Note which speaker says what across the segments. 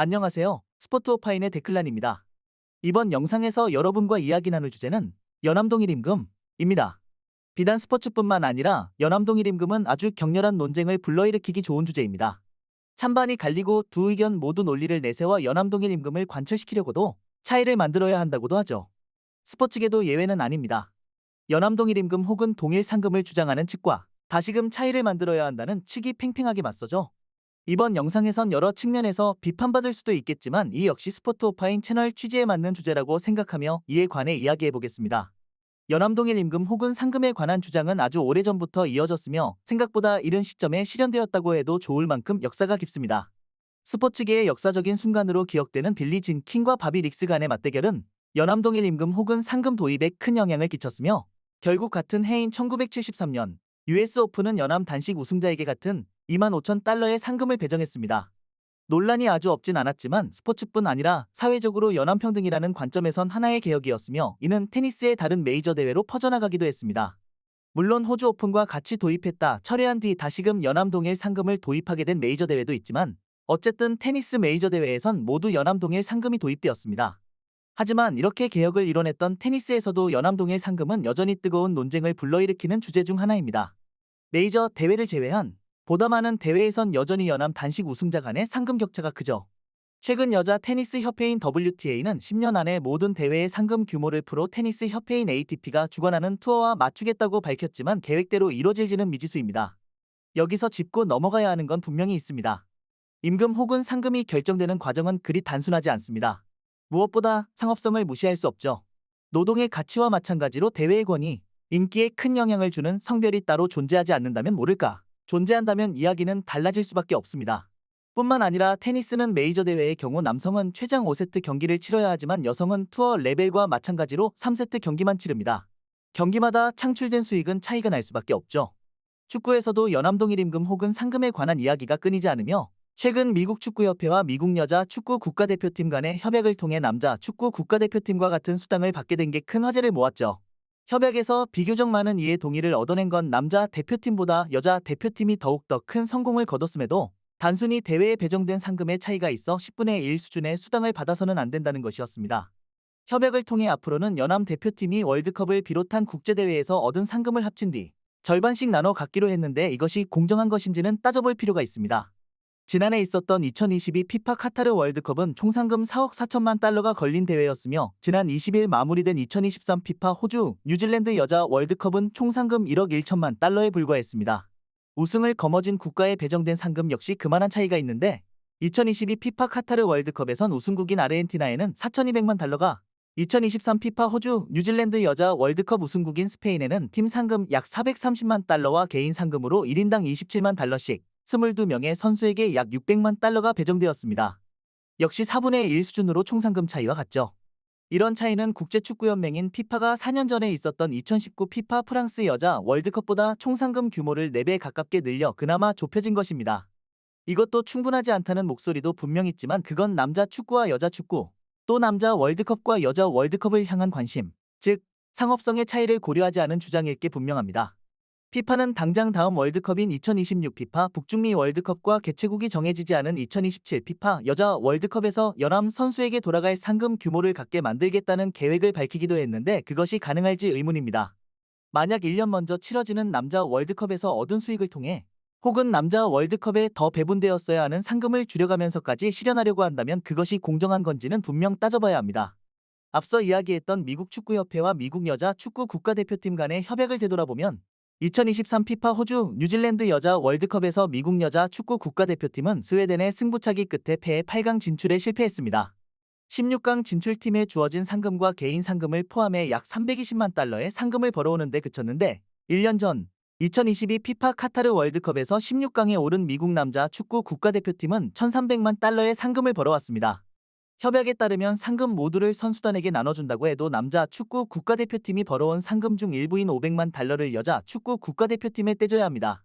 Speaker 1: 안녕하세요. 스포트 오파인의 데클란입니다. 이번 영상에서 여러분과 이야기 나눌 주제는 연암동일 임금입니다. 비단 스포츠뿐만 아니라 연암동일 임금은 아주 격렬한 논쟁을 불러일으키기 좋은 주제입니다. 찬반이 갈리고 두 의견 모두 논리를 내세워 연암동일 임금을 관철시키려고도 차이를 만들어야 한다고도 하죠. 스포츠계도 예외는 아닙니다. 연암동일 임금 혹은 동일 상금을 주장하는 측과 다시금 차이를 만들어야 한다는 측이 팽팽하게 맞서죠. 이번 영상에선 여러 측면에서 비판받을 수도 있겠지만 이 역시 스포트 오파인 채널 취지에 맞는 주제라고 생각하며 이에 관해 이야기해보겠습니다. 연암동일 임금 혹은 상금에 관한 주장은 아주 오래전부터 이어졌으며 생각보다 이른 시점에 실현되었다고 해도 좋을 만큼 역사가 깊습니다. 스포츠계의 역사적인 순간으로 기억되는 빌리 진 킹과 바비 릭스 간의 맞대결은 연암동일 임금 혹은 상금 도입에 큰 영향을 끼쳤으며 결국 같은 해인 1973년 US 오픈은 연암 단식 우승자에게 같은 25,000달러의 상금을 배정했습니다. 논란이 아주 없진 않았지만 스포츠뿐 아니라 사회적으로 연암평등이라는 관점에선 하나의 개혁이었으며 이는 테니스의 다른 메이저 대회로 퍼져나가기도 했습니다. 물론 호주 오픈과 같이 도입했다 철회한 뒤 다시금 연암동일 상금을 도입하게 된 메이저 대회도 있지만 어쨌든 테니스 메이저 대회에선 모두 연암동일 상금이 도입되었습니다. 하지만 이렇게 개혁을 이뤄냈던 테니스에서도 연암동일 상금은 여전히 뜨거운 논쟁을 불러일으키는 주제 중 하나입니다. 메이저 대회를 제외한 보다 많은 대회에선 여전히 연암 단식 우승자 간의 상금 격차가 크죠. 최근 여자 테니스 협회인 WTA는 10년 안에 모든 대회의 상금 규모를 프로 테니스 협회인 ATP가 주관하는 투어와 맞추겠다고 밝혔지만 계획대로 이뤄질지는 미지수입니다. 여기서 짚고 넘어가야 하는 건 분명히 있습니다. 임금 혹은 상금이 결정되는 과정은 그리 단순하지 않습니다. 무엇보다 상업성을 무시할 수 없죠. 노동의 가치와 마찬가지로 대회의 권위, 인기에 큰 영향을 주는 성별이 따로 존재하지 않는다면 모를까? 존재한다면 이야기는 달라질 수밖에 없습니다. 뿐만 아니라 테니스는 메이저 대회의 경우 남성은 최장 5세트 경기를 치러야 하지만 여성은 투어 레벨과 마찬가지로 3세트 경기만 치릅니다. 경기마다 창출된 수익은 차이가 날 수밖에 없죠. 축구에서도 연암동일 임금 혹은 상금에 관한 이야기가 끊이지 않으며 최근 미국 축구협회와 미국 여자 축구 국가대표팀 간의 협약을 통해 남자 축구 국가대표팀과 같은 수당을 받게 된 게 큰 화제를 모았죠. 협약에서 비교적 많은 이해 동의를 얻어낸 건 남자 대표팀보다 여자 대표팀이 더욱더 큰 성공을 거뒀음에도 단순히 대회에 배정된 상금의 차이가 있어 10분의 1 수준의 수당을 받아서는 안 된다는 것이었습니다. 협약을 통해 앞으로는 연암 대표팀이 월드컵을 비롯한 국제대회에서 얻은 상금을 합친 뒤 절반씩 나눠 갖기로 했는데 이것이 공정한 것인지는 따져볼 필요가 있습니다. 지난해 있었던 2022 피파 카타르 월드컵은 총 상금 4억 4천만 달러가 걸린 대회였으며 지난 20일 마무리된 2023 피파 호주, 뉴질랜드 여자 월드컵은 총 상금 1억 1천만 달러에 불과했습니다. 우승을 거머쥔 국가에 배정된 상금 역시 그만한 차이가 있는데 2022 피파 카타르 월드컵에선 우승국인 아르헨티나에는 4,200만 달러가 2023 피파 호주, 뉴질랜드 여자 월드컵 우승국인 스페인에는 팀 상금 약 430만 달러와 개인 상금으로 1인당 27만 달러씩 22명의 선수에게 약 600만 달러가 배정되었습니다. 역시 4분의 1 수준으로 총상금 차이와 같죠. 이런 차이는 국제축구연맹인 피파가 4년 전에 있었던 2019 피파 프랑스 여자 월드컵보다 총상금 규모를 4배 가깝게 늘려 그나마 좁혀진 것입니다. 이것도 충분하지 않다는 목소리도 분명 있지만 그건 남자 축구와 여자 축구, 또 남자 월드컵과 여자 월드컵을 향한 관심, 즉 상업성의 차이를 고려하지 않은 주장일 게 분명합니다. 피파는 당장 다음 월드컵인 2026 피파 북중미 월드컵과 개최국이 정해지지 않은 2027 피파 여자 월드컵에서 연암 선수에게 돌아갈 상금 규모를 갖게 만들겠다는 계획을 밝히기도 했는데 그것이 가능할지 의문입니다. 만약 1년 먼저 치러지는 남자 월드컵에서 얻은 수익을 통해 혹은 남자 월드컵에 더 배분되었어야 하는 상금을 줄여가면서까지 실현하려고 한다면 그것이 공정한 건지는 분명 따져봐야 합니다. 앞서 이야기했던 미국 축구협회와 미국 여자 축구 국가대표팀 간의 협약을 되돌아보면 2023 피파 호주, 뉴질랜드 여자 월드컵에서 미국 여자 축구 국가대표팀은 스웨덴의 승부차기 끝에 패해 8강 진출에 실패했습니다. 16강 진출팀에 주어진 상금과 개인 상금을 포함해 약 320만 달러의 상금을 벌어오는 데 그쳤는데 1년 전 2022 피파 카타르 월드컵에서 16강에 오른 미국 남자 축구 국가대표팀은 1,300만 달러의 상금을 벌어왔습니다. 협약에 따르면 상금 모두를 선수단에게 나눠준다고 해도 남자 축구 국가대표팀이 벌어온 상금 중 일부인 500만 달러를 여자 축구 국가대표팀에 떼줘야 합니다.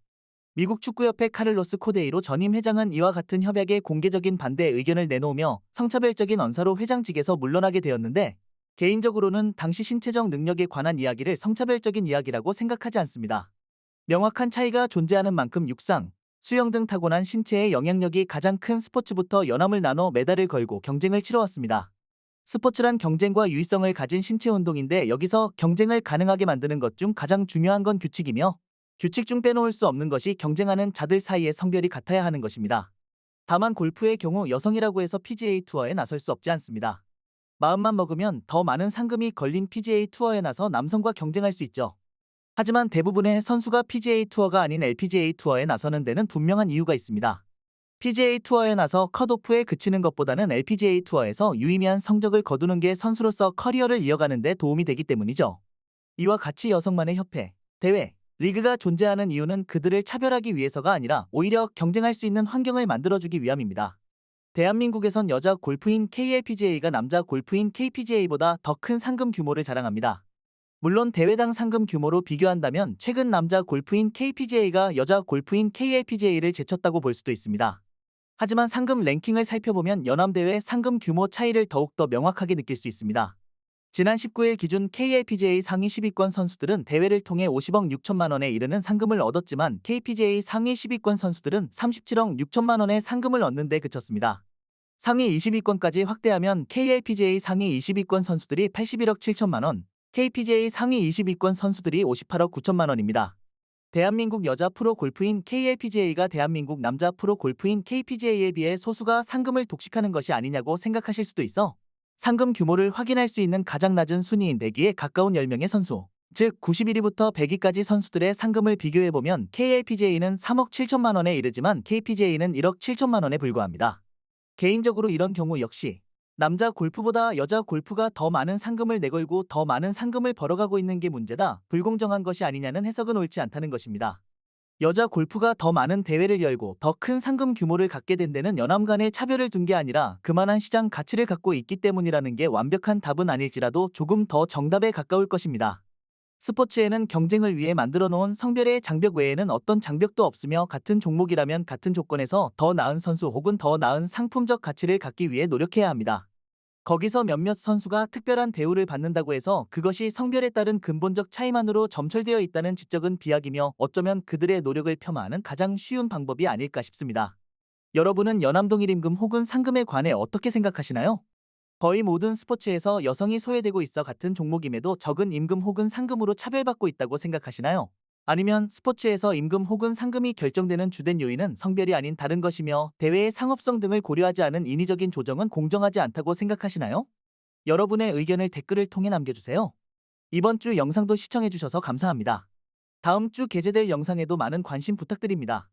Speaker 1: 미국 축구협회 카를로스 코데이로 전임 회장은 이와 같은 협약에 공개적인 반대 의견을 내놓으며 성차별적인 언사로 회장직에서 물러나게 되었는데 개인적으로는 당시 신체적 능력에 관한 이야기를 성차별적인 이야기라고 생각하지 않습니다. 명확한 차이가 존재하는 만큼 육상, 수영 등 타고난 신체의 영향력이 가장 큰 스포츠부터 연함을 나눠 메달을 걸고 경쟁을 치러왔습니다. 스포츠란 경쟁과 유의성을 가진 신체 운동인데 여기서 경쟁을 가능하게 만드는 것 중 가장 중요한 건 규칙이며 규칙 중 빼놓을 수 없는 것이 경쟁하는 자들 사이의 성별이 같아야 하는 것입니다. 다만 골프의 경우 여성이라고 해서 PGA 투어에 나설 수 없지 않습니다. 마음만 먹으면 더 많은 상금이 걸린 PGA 투어에 나서 남성과 경쟁할 수 있죠. 하지만 대부분의 선수가 PGA 투어가 아닌 LPGA 투어에 나서는 데는 분명한 이유가 있습니다. PGA 투어에 나서 컷오프에 그치는 것보다는 LPGA 투어에서 유의미한 성적을 거두는 게 선수로서 커리어를 이어가는 데 도움이 되기 때문이죠. 이와 같이 여성만의 협회, 대회, 리그가 존재하는 이유는 그들을 차별하기 위해서가 아니라 오히려 경쟁할 수 있는 환경을 만들어주기 위함입니다. 대한민국에선 여자 골프인 KLPGA가 남자 골프인 KPGA보다 더 큰 상금 규모를 자랑합니다. 물론 대회당 상금 규모로 비교한다면 최근 남자 골프인 KPGA가 여자 골프인 KLPGA를 제쳤다고 볼 수도 있습니다. 하지만 상금 랭킹을 살펴보면 연암대회 상금 규모 차이를 더욱더 명확하게 느낄 수 있습니다. 지난 19일 기준 KLPGA 상위 10위권 선수들은 대회를 통해 50억 6천만 원에 이르는 상금을 얻었지만 KPGA 상위 10위권 선수들은 37억 6천만 원의 상금을 얻는 데 그쳤습니다. 상위 20위권까지 확대하면 KLPGA 상위 20위권 선수들이 81억 7천만 원, KPGA 상위 20위권 선수들이 58억 9천만 원입니다. 대한민국 여자 프로 골프인 KLPGA가 대한민국 남자 프로 골프인 KPGA에 비해 소수가 상금을 독식하는 것이 아니냐고 생각하실 수도 있어 상금 규모를 확인할 수 있는 가장 낮은 순위인 100위에 가까운 10명의 선수, 즉 91위부터 100위까지 선수들의 상금을 비교해보면 KLPGA는 3억 7천만 원에 이르지만 KPGA는 1억 7천만 원에 불과합니다. 개인적으로 이런 경우 역시 남자 골프보다 여자 골프가 더 많은 상금을 내걸고 더 많은 상금을 벌어가고 있는 게 문제다, 불공정한 것이 아니냐는 해석은 옳지 않다는 것입니다. 여자 골프가 더 많은 대회를 열고 더 큰 상금 규모를 갖게 된 데는 연암 간의 차별을 둔 게 아니라 그만한 시장 가치를 갖고 있기 때문이라는 게 완벽한 답은 아닐지라도 조금 더 정답에 가까울 것입니다. 스포츠에는 경쟁을 위해 만들어 놓은 성별의 장벽 외에는 어떤 장벽도 없으며 같은 종목이라면 같은 조건에서 더 나은 선수 혹은 더 나은 상품적 가치를 갖기 위해 노력해야 합니다. 거기서 몇몇 선수가 특별한 대우를 받는다고 해서 그것이 성별에 따른 근본적 차이만으로 점철되어 있다는 지적은 비약이며 어쩌면 그들의 노력을 폄하하는 가장 쉬운 방법이 아닐까 싶습니다. 여러분은 연암동일 임금 혹은 상금에 관해 어떻게 생각하시나요? 거의 모든 스포츠에서 여성이 소외되고 있어 같은 종목임에도 적은 임금 혹은 상금으로 차별받고 있다고 생각하시나요? 아니면 스포츠에서 임금 혹은 상금이 결정되는 주된 요인은 성별이 아닌 다른 것이며 대회의 상업성 등을 고려하지 않은 인위적인 조정은 공정하지 않다고 생각하시나요? 여러분의 의견을 댓글을 통해 남겨주세요. 이번 주 영상도 시청해주셔서 감사합니다. 다음 주 게재될 영상에도 많은 관심 부탁드립니다.